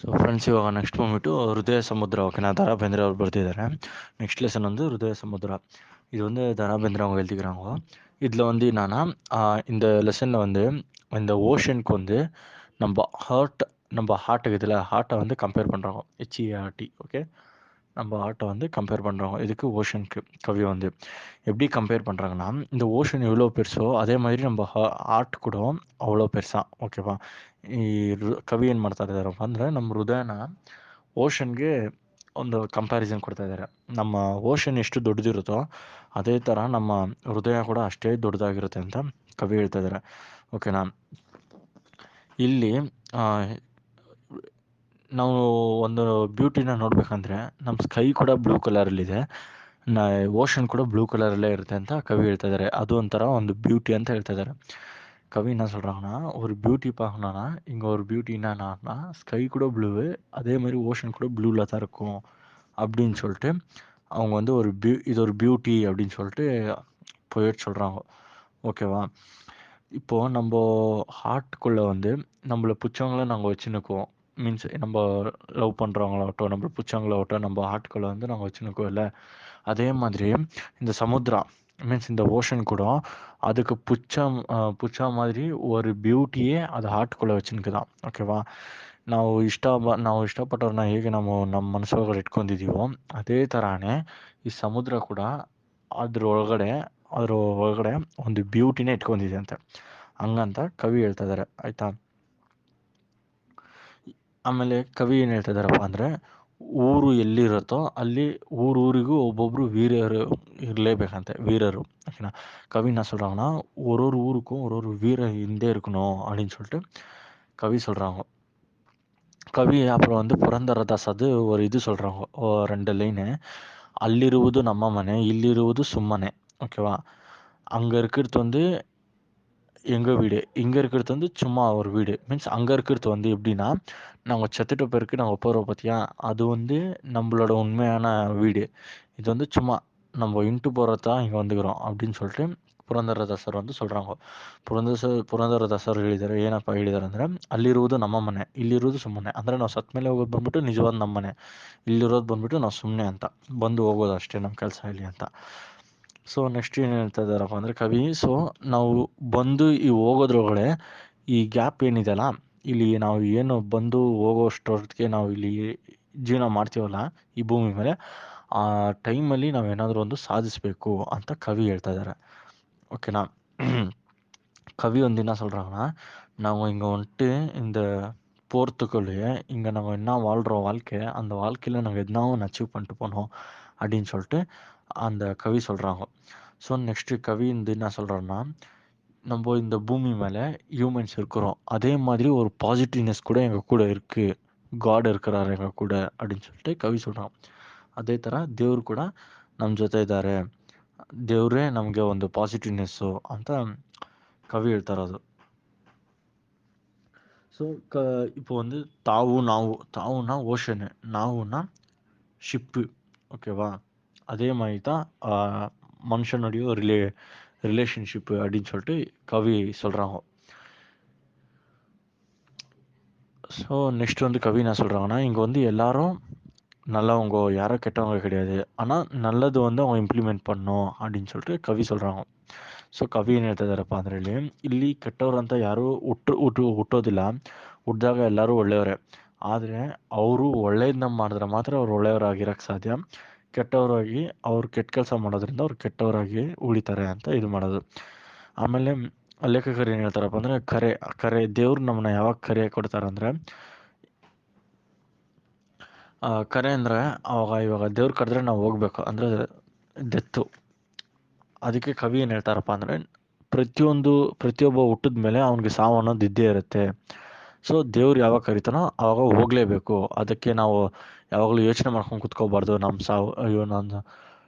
So friends, ಇವಾಗ next ಬಂದ್ಬಿಟ್ಟು ಹೃದಯ ಸಮುದ್ರ. ಓಕೆನಾ, ದ ರಾ ಬೇಂದ್ರೆ ಅವ್ರು ಬರ್ತಿದ್ದಾರೆ. ನೆಕ್ಸ್ಟ್ ಲೆಸನ್ வந்து ஹிருதய சமுத்திரா. இது வந்து த ரா பேந்திரா அவங்க எழுதிக்கிறாங்க. இதில் வந்து என்னன்னா, இந்த லெசனில் வந்து இந்த ஓஷனுக்கு வந்து நம்ம ஹார்ட்டுக்கு இதில் ஹார்ட்டை வந்து கம்பேர் பண்ணுறாங்க. ஹெச்இஆர்டி. ஓகே, நம்ம ஹார்ட்டை வந்து கம்பேர் பண்ணுறாங்க. இதுக்கு ஓஷனுக்கு கவி வந்து எப்படி கம்பேர் பண்ணுறாங்கன்னா, இந்த ஓஷன் எவ்வளோ பெருசோ அதே மாதிரி நம்ம ಹಾರ್ಟ್ ಕೂಡ ಅவ்வளೋ பெருசா. ಓಕೆವಾ. ಈ ಕವಿ ಏನು ಮಾಡ್ತಾ ಇದ್ದಾರಪ್ಪ ಅಂದರೆ, ನಮ್ಮ ಹೃದಯನ ಓಷನ್ಗೆ ಒಂದು ಕಂಪ್ಯಾರಿಸನ್ ಕೊಡ್ತಾ ಇದ್ದಾರೆ. ನಮ್ಮ ಓಷನ್ ಎಷ್ಟು ದೊಡ್ಡದಿರುತ್ತೋ ಅದೇ ಥರ ನಮ್ಮ ಹೃದಯ ಕೂಡ ಅಷ್ಟೇ ದೊಡ್ಡದಾಗಿರುತ್ತೆ ಅಂತ ಕವಿ ಹೇಳ್ತಾ ಇದ್ದಾರೆ. ಓಕೆನಾ. ಇಲ್ಲಿ ನಾವು ಒಂದು ಬ್ಯೂಟಿನ ನೋಡಬೇಕಂದ್ರೆ ನಮ್ಮ ಸ್ಕೈ ಕೂಡ ಬ್ಲೂ ಕಲರಲ್ಲಿದೆ, ಓಷನ್ ಕೂಡ ಬ್ಲೂ ಕಲರಲ್ಲೇ ಇರುತ್ತೆ ಅಂತ ಕವಿ ಹೇಳ್ತಾ ಇದ್ದಾರೆ. ಅದು ಒಂಥರ ಒಂದು ಬ್ಯೂಟಿ ಅಂತ ಹೇಳ್ತಾ ಇದ್ದಾರೆ. கவி என்ன சொல்கிறாங்கன்னா, ஒரு பியூட்டி பார்க்கணுன்னா இங்கே ஒரு பியூட்டி என்னன்னா, ஸ்கை கூட ப்ளூவு, அதே மாதிரி ஓஷன் கூட ப்ளூவில் தான் இருக்கும் அப்படின்னு சொல்லிட்டு அவங்க வந்து இது ஒரு பியூட்டி அப்படின்னு சொல்லிட்டு போயிட்டு சொல்கிறாங்க. ஓகேவா. இப்போது நம்ம ஹார்ட்டுக்குள்ளே வந்து நம்மளை பிடிச்சவங்கள நாங்கள் வச்சுன்னுக்குவோம். மீன்ஸ் நம்ம லவ் பண்ணுறவங்களாகட்டும், நம்மளை பிடிச்சவங்களாகட்டும், நம்ம ஹார்ட்டுக்குள்ளே வந்து நாங்கள் வச்சுன்னுக்குவோம் இல்லை. அதே மாதிரி இந்த சமுத்திரா மீன்ஸ் இந்த ஓஷன் கூட ಅದಕ್ಕೆ ಪುಚ್ಚ மாதிரி ஒரு ಬ್ಯೂಟಿಯೇ ಅದು ಹಾರ್ಟ್ಕೊಳ್ಳೋ ವಚ್ಚಿನ್ಕದ. ಓಕೆವಾ. ನಾವು ಇಷ್ಟಪಟ್ಟವ್ರನ್ನ ಹೇಗೆ ನಾವು ನಮ್ಮ ಮನಸ್ಸೊಳಗಡೆ ಇಟ್ಕೊಂಡಿದ್ದೀವೋ ಅದೇ ಥರಾನೇ ಈ ಸಮುದ್ರ ಕೂಡ ಅದ್ರ ಒಳಗಡೆ ಒಂದು ಬ್ಯೂಟಿನೇ ಇಟ್ಕೊಂಡಿದೆ ಅಂತೆ. ಹಂಗಂತ ಕವಿ ಹೇಳ್ತಾ ಇದ್ದಾರೆ. ಆಯಿತಾ. ಆಮೇಲೆ ಕವಿ ಏನು ಹೇಳ್ತಾ ಇದ್ದಾರಪ್ಪ ಅಂದರೆ, ಊರು ಎಲ್ಲಿರುತ್ತೋ ಅಲ್ಲಿ ಊರಿಗೂ ಒಬ್ಬೊಬ್ಬರು ವೀರರು ಇರಲೇಬೇಕಂತೆ, ವೀರರು. ஓகேனா. கவி என்ன சொல்கிறாங்கன்னா, ஒரு ஊருக்கும் ஒரு வீர இருந்தே இருக்கணும் அப்படின்னு சொல்லிட்டு கவி சொல்கிறாங்க. கவி அப்புறம் வந்து ಪುರಂದರದಾಸ್ ಅದು ஒரு ಇದು சொல்கிறாங்க, 2 லைனு. ಅಲ್ಲಿರುವುದು ನಮ್ಮ ಮನೆ, ಇಲ್ಲಿರುವುದು ಸುಮ್ಮನೆ. ஓகேவா. அங்கே இருக்கிறது வந்து எங்கள் வீடு, இங்கே இருக்கிறது வந்து சும்மா ஒரு வீடு. மீன்ஸ் அங்கே இருக்கிறது வந்து எப்படின்னா, நாங்கள் செத்துட்ட பிறகு நாங்கள் போகிறோம் பார்த்தியா, அது வந்து நம்மளோட உண்மையான வீடு. இது வந்து சும்மா நம்ம இன்ட்டு போகிறது தான் இங்கே வந்துக்கிறோம் அப்படின்னு சொல்லிட்டு ಪುರಂದರದಾಸರು வந்து சொல்கிறாங்க. ಪುರಂದರದಾಸರು ಹೇಳಿದ್ದಾರೆ. ಏನಪ್ಪ ಹೇಳಿದ್ದಾರೆ ಅಂದರೆ, ಅಲ್ಲಿರುವುದು ನಮ್ಮ ಮನೆ, ಇಲ್ಲಿರುವುದು ಸುಮ್ಮನೆ. ಅಂದರೆ ನಾವು ಸತ್ತ ಮೇಲೆ ಹೋಗೋದು ಬಂದ್ಬಿಟ್ಟು ನಿಜವಾದ ನಮ್ಮ ಮನೆ, ಇಲ್ಲಿರೋದು ಬಂದ್ಬಿಟ್ಟು ನಾವು ಸುಮ್ಮನೆ ಅಂತ ಬಂದು ಹೋಗೋದು ಅಷ್ಟೇ ನಮ್ಮ ಕೆಲಸ ಇಲ್ಲಿ ಅಂತ. ಸೊ ನೆಕ್ಸ್ಟ್ ಏನು ಹೇಳ್ತಾ ಇದ್ದಾರಪ್ಪ ಅಂದರೆ ಕವಿ, ಸೊ ನಾವು ಬಂದು ಈ ಹೋಗೋದ್ರೊಳಗಡೆ ಈ ಗ್ಯಾಪ್ ಏನಿದೆಯಲ್ಲ, ಇಲ್ಲಿ ನಾವು ಏನು ಬಂದು ಹೋಗೋಷ್ಟೊತ್ತಿಗೆ ನಾವು ಇಲ್ಲಿ ಜೀವನ ಮಾಡ್ತೀವಲ್ಲ ಈ ಭೂಮಿ ಮೇಲೆ, ಆ ಟೈಮಲ್ಲಿ ನಾವೇನಾದರೂ ಒಂದು ಸಾಧಿಸಬೇಕು ಅಂತ ಕವಿ ಹೇಳ್ತಾ ಇದ್ದಾರೆ. ஓகேனா. கவி வந்து என்ன சொல்கிறாங்கன்னா, நாங்கள் இங்கே வந்துட்டு இந்த போகிறதுக்குள்ளேயே இங்கே நாங்கள் என்ன வாழ்கிறோம் வாழ்க்கை, அந்த வாழ்க்கையில் நாங்கள் எதனா ஒன்று அச்சீவ் பண்ணிட்டு போனோம் அப்படின்னு சொல்லிட்டு அந்த கவி சொல்கிறாங்க. ஸோ நெக்ஸ்ட்டு கவி வந்து என்ன சொல்கிறாருன்னா, நம்ம இந்த பூமி மேலே ஹியூமன்ஸ் இருக்கிறோம், அதே மாதிரி ஒரு பாசிட்டிவ்னஸ் கூட எங்கள் கூட இருக்குது, ಗಾಡ್ இருக்கிறாரு எங்கள் கூட அப்படின்னு சொல்லிட்டு ಕವಿ சொல்கிறான். ಅದೇ ಥರ ದೇವರು ಕೂಡ ನಮ್ಮ ಜೊತೆ ಇದ್ದಾರೆ, ದೇವರೇ ನಮಗೆ ಒಂದು ಪಾಸಿಟಿವ್ನೆಸ್ಸು ಅಂತ ಕವಿ ಹೇಳ್ತಾ ಇರೋದು. ஸோ இப்போ வந்து தாவுனா ஓஷனு, நாவுனா ஷிப்பு. ஓகேவா. அதே மாதிரி தான் மனுஷனுடைய ரிலேஷன்ஷிப்பு அப்படின்னு சொல்லிட்டு கவி சொல்கிறாங்க. ஸோ நெக்ஸ்ட் வந்து கவி என்ன சொல்கிறாங்கன்னா, இங்கே வந்து எல்லாரும் நல்லவங்க, யாரும் கெட்டவங்க கிடையாது, ஆனால் நல்லது வந்து அவங்க ಇಂಪ್ಲಿಮೆಂಟ್ பண்ணணும் அப்படின்னு சொல்லிட்டு ಕವಿ சொல்கிறாங்க. ಸೊ ಕವಿ ಏನು ಹೇಳ್ತಾ ಇದ್ದಾರಪ್ಪ ಅಂದರೆ, ಇಲ್ಲಿ ಕೆಟ್ಟವರು ಅಂತ ಯಾರೂ ಹುಟ್ಟೋದಿಲ್ಲ, ಹುಟ್ಟಿದಾಗ ಎಲ್ಲರೂ ಒಳ್ಳೆಯವರೇ. ಆದರೆ ಅವರು ಒಳ್ಳೇದನ್ನ ಮಾಡಿದ್ರೆ ಮಾತ್ರ ಅವ್ರು ಒಳ್ಳೆಯವರಾಗಿರೋಕ್ಕೆ ಸಾಧ್ಯ. ಕೆಟ್ಟವರಾಗಿ ಅವ್ರು ಕೆಟ್ಟ ಕೆಲಸ ಮಾಡೋದ್ರಿಂದ ಅವ್ರು ಕೆಟ್ಟವರಾಗಿ ಉಳಿತಾರೆ ಅಂತ ಇದು ಮಾಡೋದು. ಆಮೇಲೆ ಲೇಖಕರು ಏನು ಹೇಳ್ತಾರಪ್ಪ ಅಂದರೆ, ಕರೆ ದೇವ್ರು ನಮ್ಮನ್ನ ಯಾವಾಗ ಕರೆ ಕೊಡ್ತಾರೆ ಅಂದರೆ, ಕರೆ ಅಂದರೆ ಇವಾಗ ದೇವ್ರು ಕರೆದ್ರೆ ನಾವು ಹೋಗ್ಬೇಕು ಅಂದರೆ ಡೆತ್ತು. ಅದಕ್ಕೆ ಕವಿ ಏನು ಹೇಳ್ತಾರಪ್ಪ ಅಂದರೆ, ಪ್ರತಿಯೊಬ್ಬ ಹುಟ್ಟಿದ ಮೇಲೆ ಅವ್ನಿಗೆ ಸಾವು ಅನ್ನೋದು ಇದ್ದೇ ಇರುತ್ತೆ. ಸೊ ದೇವ್ರು ಯಾವಾಗ ಕರಿತಾನೋ ಆವಾಗ ಹೋಗಲೇಬೇಕು. ಅದಕ್ಕೆ ನಾವು ಯಾವಾಗಲೂ ಯೋಚನೆ ಮಾಡ್ಕೊಂಡು ಕೂತ್ಕೋಬಾರ್ದು, ನಮ್ಮ ಸಾವು, ಅಯ್ಯೋ ನನ್ನ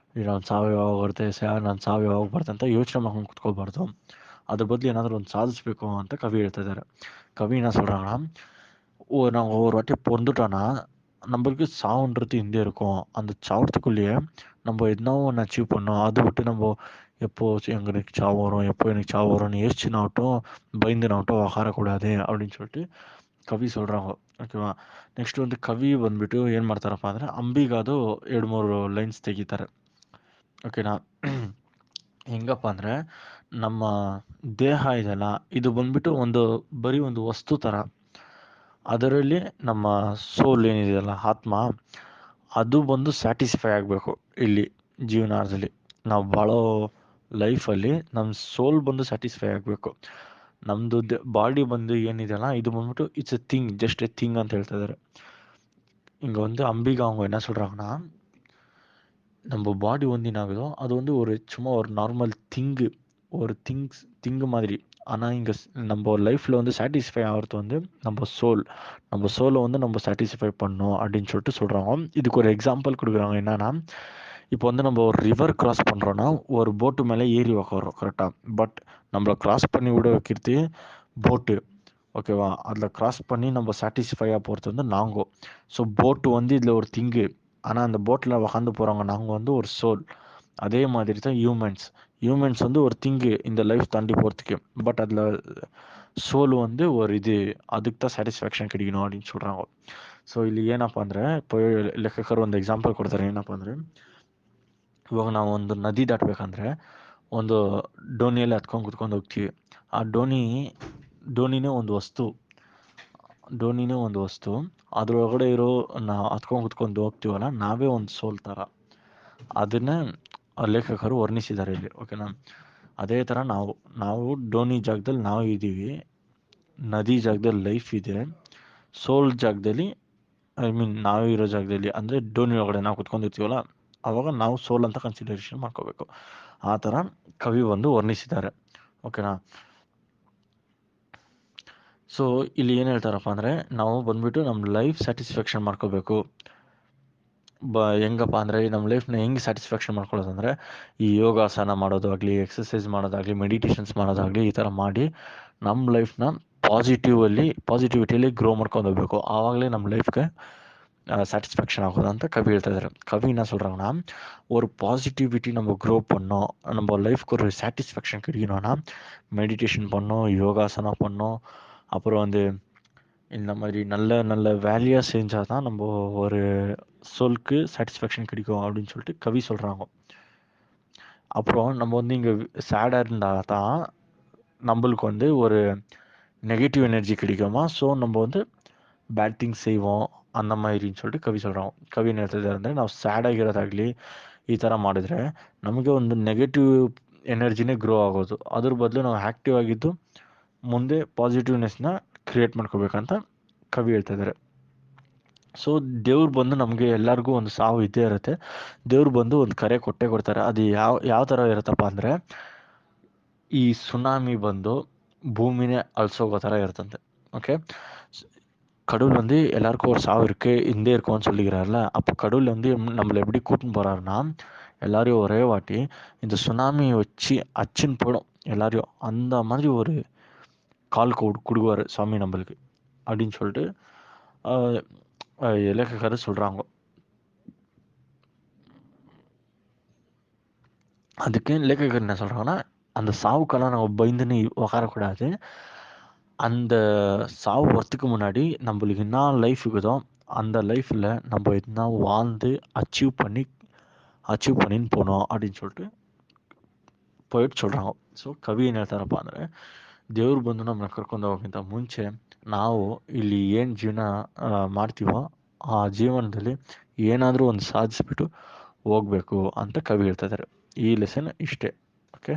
ಸಾವು ಯಾವಾಗ ಬರುತ್ತೆ, ನನ್ನ ಸಾವು ಯಾವಾಗ ಬರುತ್ತೆ ಅಂತ ಯೋಚನೆ ಮಾಡ್ಕೊಂಡು ಕೂತ್ಕೋಬಾರ್ದು. ಅದ್ರ ಬದಲು ಏನಾದರೂ ಒಂದು ಸಾಧಿಸ್ಬೇಕು ಅಂತ ಕವಿ ಹೇಳ್ತಾ ಇದ್ದಾರೆ. கவி என்ன சொல்கிறாங்கன்னா, நாங்கள் ஒரு வாட்டி பிறந்துட்டோன்னா நம்மளுக்கு சாவுன்றது இருந்தே இருக்கும். அந்த சாவறதுக்குள்ளேயே நம்ம எதனா ஒன்று அச்சீவ் பண்ணோம். அதை விட்டு நம்ம எப்போ எனக்கு சாவு வரும், எப்போ எனக்கு சாவு வரும்னு யோசிச்சுனாகட்டும், பயந்துனாகட்டும் உக்காரக்கூடாது அப்படின்னு சொல்லிட்டு கவி சொல்கிறாங்க. ಓಕೆವಾ. ನೆಕ್ಸ್ಟ್ ಒಂದು ಕವಿ ಬಂದ್ಬಿಟ್ಟು ಏನು ಮಾಡ್ತಾರಪ್ಪ ಅಂದರೆ ಅಂಬಿಗಾದು 2-3 ಲೈನ್ಸ್ ತೆಗಿತಾರೆ. ಓಕೆನಾ. ಹೆಂಗಪ್ಪ ಅಂದರೆ ನಮ್ಮ ದೇಹ ಇದೆಯಲ್ಲ, ಇದು ಬಂದ್ಬಿಟ್ಟು ಬರೀ ಒಂದು ವಸ್ತು ಥರ. ಅದರಲ್ಲಿ ನಮ್ಮ ಸೋಲ್ ಏನಿದೆಯಲ್ಲ, ಆತ್ಮ, ಅದು ಬಂದು ಸ್ಯಾಟಿಸ್ಫೈ ಆಗಬೇಕು ಇಲ್ಲಿ ಜೀವನದಲ್ಲಿ. ನಾವು ಬಾಳೋ ಲೈಫಲ್ಲಿ ನಮ್ಮ ಸೋಲ್ ಬಂದು ಸ್ಯಾಟಿಸ್ಫೈ ಆಗಬೇಕು. ನಮ್ಮದು ಬಾಡಿ ಬಂದು ಏನಿದೆಯಲ್ಲ, ಇದು ಬಂದ್ಬಿಟ್ಟು it's A thing, just A thing ಅಂತ ಹೇಳ್ತಾ ಇದ್ದಾರೆ. இங்கே வந்து அம்பிகா அவங்க என்ன சொல்கிறாங்கன்னா, நம்ம பாடி வந்து என்ன ஆகுதோ அது வந்து சும்மா ஒரு நார்மல் திங்கு, ஒரு திங்கு மாதிரி. ஆனால் இங்கே நம்ம லைஃப்பில் வந்து சாட்டிஸ்ஃபை ஆகிறது வந்து நம்ம சோலை வந்து நம்ம சாட்டிஸ்ஃபை பண்ணோம் அப்படின்னு சொல்லிட்டு சொல்கிறாங்க. இதுக்கு ஒரு எக்ஸாம்பிள் கொடுக்குறாங்க. என்னன்னா, இப்போ வந்து நம்ம ஒரு ரிவர் கிராஸ் பண்ணுறோன்னா ஒரு போட்டு மேலே ஏறி உக்காரோம் கரெக்டாக. பட் நம்மளை கிராஸ் பண்ணி விட வைக்கிறது போட்டு. ஓகேவா. அதில் கிராஸ் பண்ணி நம்ம சாட்டிஸ்ஃபையாக போகிறது வந்து நாங்கோ. ஸோ போட்டு வந்து இதில் ஒரு திங்கு, ஆனால் அந்த போட்டில் உக்காந்து போகிறவங்க நாங்கள் வந்து ஒரு சோல். அதே மாதிரி தான் ஹியூமன்ஸ் வந்து ஒரு திங்கு இந்த லைஃப் தாண்டி போகிறதுக்கு. பட் அதில் ಸೋಲು ಒಂದು ಅದಕ್ಕೆ தான் ಸ್ಯಾಟಿಸ್ಫ್ಯಾಕ್ಷನ್ கிடைக்கணும் அப்படின்னு சொல்கிறாங்க. ಸೊ ಇಲ್ಲಿ ಏನಪ್ಪ ಅಂದರೆ, இப்போ ಲೆಕ್ಕಕರು ಒಂದು ಎಕ್ಸಾಂಪಲ್ ಕೊಡ್ತಾರೆ. ಏನಪ್ಪ ಅಂದರೆ, ಇವಾಗ ನಾವು ಒಂದು ನದಿ ದಾಟಬೇಕಂದ್ರೆ ಒಂದು ಡೋಣಿಯಲ್ಲಿ ಹತ್ಕೊಂಡು ಕುತ್ಕೊಂಡು ಹೋಗ್ತೀವಿ. ಆ ಡೋಣಿನೇ ಒಂದು ವಸ್ತು. ಅದರೊಳಗಡೆ ನಾವು ಹತ್ಕೊಂಡು ಕುತ್ಕೊಂಡು ಹೋಗ್ತೀವಲ್ಲ, ನಾವೇ ಒಂದು ಸೋಲ್ ಥರ. ಅದನ್ನೇ ಲೇಖಕರು ವರ್ಣಿಸಿದ್ದಾರೆ ಇಲ್ಲಿ. ಓಕೆನಾ. ಅದೇ ಥರ ನಾವು ಡೋಣಿ ಜಾಗದಲ್ಲಿ ನಾವು ಇದ್ದೀವಿ, ನದಿ ಜಾಗದಲ್ಲಿ ಲೈಫ್ ಇದೆ, ಸೋಲ್ ಜಾಗದಲ್ಲಿ ನಾವು ಇರೋ ಜಾಗದಲ್ಲಿ ಅಂದರೆ ಡೋಣಿ ಒಳಗಡೆ ನಾವು ಕುತ್ಕೊಂಡಿರ್ತೀವಲ್ಲ, ಆವಾಗ ನಾವು ಸೋಲ್ ಅಂತ ಕನ್ಸಿಡರೇಷನ್ ಮಾಡ್ಕೋಬೇಕು. ಆ ಥರ ಕವಿ ಒಂದು ವರ್ಣಿಸಿದ್ದಾರೆ. ಓಕೆನಾ. ಸೊ ಇಲ್ಲಿ ಏನು ಹೇಳ್ತಾರಪ್ಪ ಅಂದರೆ, ನಾವು ಬಂದ್ಬಿಟ್ಟು ನಮ್ಮ ಲೈಫ್ ಸ್ಯಾಟಿಸ್ಫ್ಯಾಕ್ಷನ್ ಮಾಡ್ಕೋಬೇಕು. ಹೆಂಗಪ್ಪ ಅಂದರೆ, ನಮ್ಮ ಲೈಫ್ನ ಹೆಂಗೆ ಸ್ಯಾಟಿಸ್ಫ್ಯಾಕ್ಷನ್ ಮಾಡ್ಕೊಳ್ಳೋದಂದರೆ, ಈ ಯೋಗಾಸನ ಮಾಡೋದಾಗಲಿ, ಎಕ್ಸಸೈಸ್ ಮಾಡೋದಾಗಲಿ, ಮೆಡಿಟೇಷನ್ಸ್ ಮಾಡೋದಾಗಲಿ, ಈ ಥರ ಮಾಡಿ ನಮ್ಮ ಲೈಫ್ನ ಪಾಸಿಟಿವಿಟಿಯಲ್ಲಿ ಗ್ರೋ ಮಾಡ್ಕೊಂಡು ಹೋಗ್ಬೇಕು. ಆವಾಗಲೇ ನಮ್ಮ ಲೈಫ್ಗೆ சாட்டிஸ்ஃபேக்ஷன் ஆகுது ಅಂತ கவி எழுதுறாரு. கவி என்ன சொல்கிறாங்கன்னா, ஒரு பாசிட்டிவிட்டி நம்ம க்ரோ பண்ணோம், நம்ம லைஃப்க்கு ஒரு சாட்டிஸ்ஃபேக்ஷன் கிடைக்கணும்னா மெடிடேஷன் பண்ணோம், யோகாசனா பண்ணோம், அப்புறம் வந்து இந்த மாதிரி நல்ல நல்ல வேலையாக செஞ்சால் தான் நம்ம ஒரு சொல்க்கு சாட்டிஸ்ஃபேக்ஷன் கிடைக்கும் அப்படின்னு சொல்லிட்டு கவி சொல்கிறாங்க. அப்புறம் நம்ம வந்து இங்கே சேடாக இருந்தால் தான் நம்மளுக்கு வந்து ஒரு நெகட்டிவ் எனர்ஜி கிடைக்குமா. ஸோ நம்ம வந்து ಬ್ಯಾಡ್ ಥಿಂಗ್ಸ್ செய்வோம் அந்த மாதிரின்னு சொல்லிட்டு ಕವಿ சொல்கிறாங்க. ಕವಿ ಏನು ಹೇಳ್ತಿದ್ದಾರೆ ಅಂದರೆ, ನಾವು ಸ್ಯಾಡ್ ಆಗಿರೋದಾಗಲಿ ಈ ಥರ ಮಾಡಿದ್ರೆ ನಮಗೆ ಒಂದು ನೆಗೆಟಿವ್ ಎನರ್ಜಿನೇ ಗ್ರೋ ಆಗೋದು. ಅದ್ರ ಬದಲು ನಾವು ಆ್ಯಕ್ಟಿವ್ ಆಗಿದ್ದು ಮುಂದೆ ಪಾಸಿಟಿವ್ನೆಸ್ನ ಕ್ರಿಯೇಟ್ ಮಾಡ್ಕೋಬೇಕಂತ ಕವಿ ಹೇಳ್ತಿದ್ದಾರೆ. ಸೊ ದೇವ್ರು ಬಂದು ನಮಗೆ ಎಲ್ಲರಿಗೂ ಒಂದು ಸಾವು ಇದ್ದೇ ಇರುತ್ತೆ. ದೇವ್ರು ಬಂದು ಒಂದು ಕರೆ ಕೊಡ್ತಾರೆ. ಅದು ಯಾವ ಥರ ಇರುತ್ತಪ್ಪ ಅಂದರೆ, ಈ ಸುನಾಮಿ ಬಂದು ಭೂಮಿನೇ ಅಳಿಸೋಗೋ ಥರ ಇರುತ್ತಂತೆ. ஓகே. கடவுள் வந்து எல்லாருக்கும் ஒரு சாவு இருக்குது, இந்தே இருக்கும்னு சொல்லிக்கிறாருல. அப்போ கடவுள் வந்து நம்மளை எப்படி கூட்டின்னு போகிறாருன்னா, எல்லாரையும் ஒரே வாட்டி இந்த சுனாமி வச்சு அச்சுன்னு போயிடும் எல்லாரையும். அந்த மாதிரி ஒரு கால் கொடுக்குவார் சாமி நம்மளுக்கு அப்படின்னு சொல்லிட்டு இலக்கக்காரர் சொல்கிறாங்க. அதுக்கு இலக்கக்காரர் என்ன சொல்கிறாங்கன்னா, அந்த சாவுக்கெல்லாம் நம்ம பயந்துன்னு உக்காரக்கூடாது. அந்த சாவு வரத்துக்கு முன்னாடி நம்மளுக்கு என்ன லைஃப் இருக்குதோ அந்த லைஃப்பில் நம்ம எதுனா வாழ்ந்து ಅಚೀವ್ பண்ணின்னு போனோம் அப்படின்னு சொல்லிட்டு ಪೊಯೆಟ್ சொல்கிறாங்க. ಸೊ ಕವಿ ಏನು ಹೇಳ್ತಾರಪ್ಪ ಅಂದರೆ, ದೇವ್ರು ಬಂದು ನಮ್ಮನ್ನ ಕರ್ಕೊಂಡು ಹೋಗೋಕ್ಕಿಂತ ಮುಂಚೆ ನಾವು ಇಲ್ಲಿ ಏನು ಜೀವನ ಮಾಡ್ತೀವೋ ಆ ಜೀವನದಲ್ಲಿ ಏನಾದರೂ ಒಂದು ಸಾಧಿಸ್ಬಿಟ್ಟು ಹೋಗಬೇಕು ಅಂತ ಕವಿ ಹೇಳ್ತಾ ಇದ್ದಾರೆ. ಈ ಲೆಸನ್ ಇಷ್ಟೇ. ಓಕೆ.